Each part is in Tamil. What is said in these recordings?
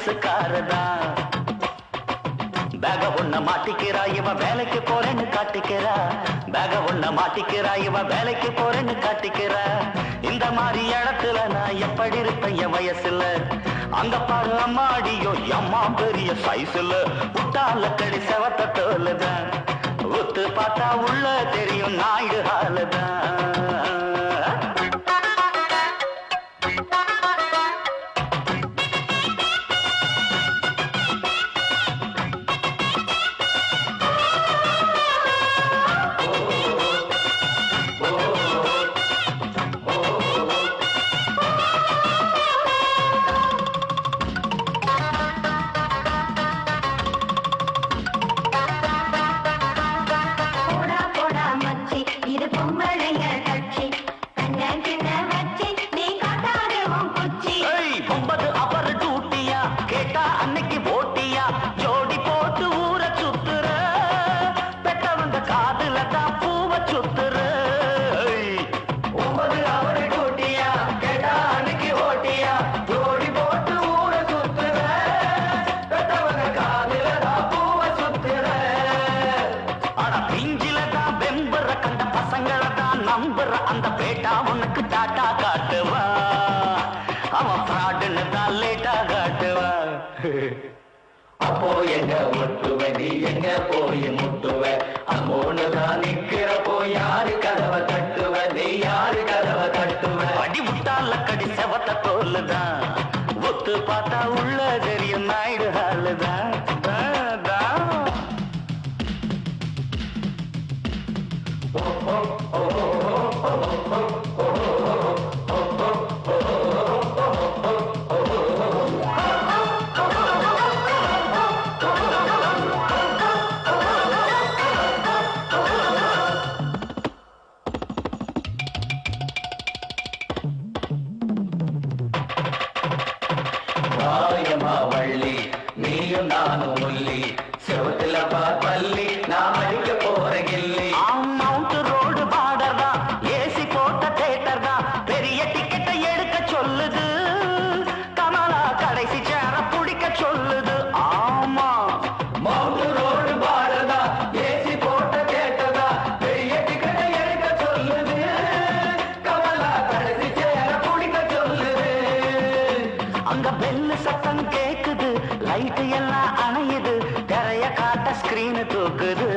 பென்ஸுக்காரதான். பேக ஒண்ண மாட்டிக்கிறா இவ வேலைக்கு போறேன்னு காட்டிக்கிறா. பேக ஒண்ண மாட்டிக்கிறா இவ வேலைக்கு போறேன்னு காட்டிக்கிறா. இந்த மாதிரி இடத்துல நான் எப்படி இருப்பேன் என் வயசுல? அங்க பாரு அம்மாடியோ அம்மா பெரிய சைஸ்ல. முட்டால கடி செவத்த தோலுதான். ஒத்து பார்த்தா உள்ள தெரியும் நாயுடு ஹாலுதான். அந்த பேட்டா உனக்கு டாட்டா காட்டுவா. அவன் ஃப்ராடுன்னு தான் லேட்டா காட்டுவா. அப்போ எங்க ஒட்டுவ நீ எங்க போய் முட்டுவ? அம்மோனுதான் நிக்கிறப்போ யாரு கதவை தட்டுவ? நீ யாரு கதவை தட்டுவ? அடி முட்டால கடி செவத்த தோலுதான். ஒத்து பார்த்தா உள்ள தெரியும் நாயுடு ஹாலுதான். வள்ளி நீயும் நானும் முள்ளி செவத்துல பள்ளி நான் அடிக்க போற கில்லி. மவுண்ட் ரோடு பார்டர் தான், ஏசி போட்ட தேட்டர் தான். பெரிய டிக்கெட்டை எடுக்க சொல்லுது. கமலா கடைசி சேர பிடிக்க சொல்லுது. ஆமா மவுண்ட் ரோடு பார்டர் தான், ஏசி போட்ட தேட்டர் தான். பெரிய டிக்கெட்டை எடுக்க சொல்லுது. கமலா கடைசி சேர பிடிக்க சொல்லுது. அங்க பெல்லு சத்தம் கேக்குது. லைட் எல்லாம் அணையுது. திரைய காட்ட ஸ்கிரீன் தூக்குது.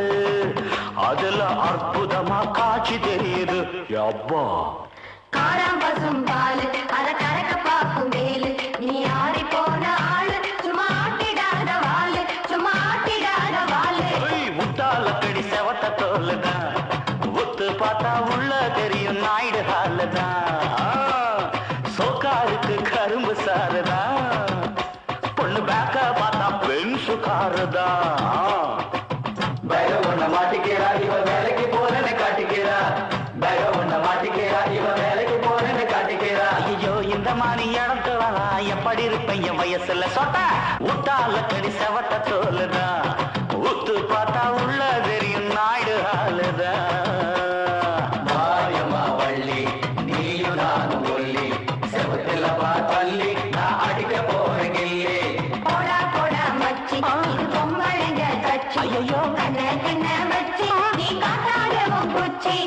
அதுல அற்புதமா காட்சி தெரியுது. அப்பா காராம் பசும் பாலு அத கறக்க பாக்கும் வேலு. நீ ஆறி போன ஆளு சும்மா ஆட்டிடாத வாளு. சும்மா ஆட்டிடாத வாளு. முட்டால கடி செவத்த தோலுதான். ஒத்து பார்த்தா உள்ள தெரியும் நாயுடு ஹாலுதான். சோக்காருக்கு கரும்பு சாருதான். பொண்ணு பேக்க பார்த்தா பென்ஸுக்காரதான். பேக ஒண்ண மாட்டிக்கிறா இவ வேலைக்கு போறேன்னு காட்டிக்கிறா. பேக ஒண்ண மாட்டிக்கிறா இவ வேலைக்கு போறேன்னு காட்டிக்கிறா. ஐயோ இந்த மாதிரி இடத்துல நான் எப்படி இருப்பேன் என் வயசுல? சொட்ட முட்டால கடி செவத்த தோலுதான். ஒத்து பார்த்தா உள்ள தெரியும் நாயுடு ஹாலுதான். மாயமா வள்ளி நீயும் நானும் ஒல்லி செவத்துல பள்ளி நான் அடிக்க போற கில்லி. போடா போடா மச்சி இது பொம்பளைங்க கட்சி. ஐயோ கண்ண கண்ண வச்சி நீ காட்டாத உன் குச்சி.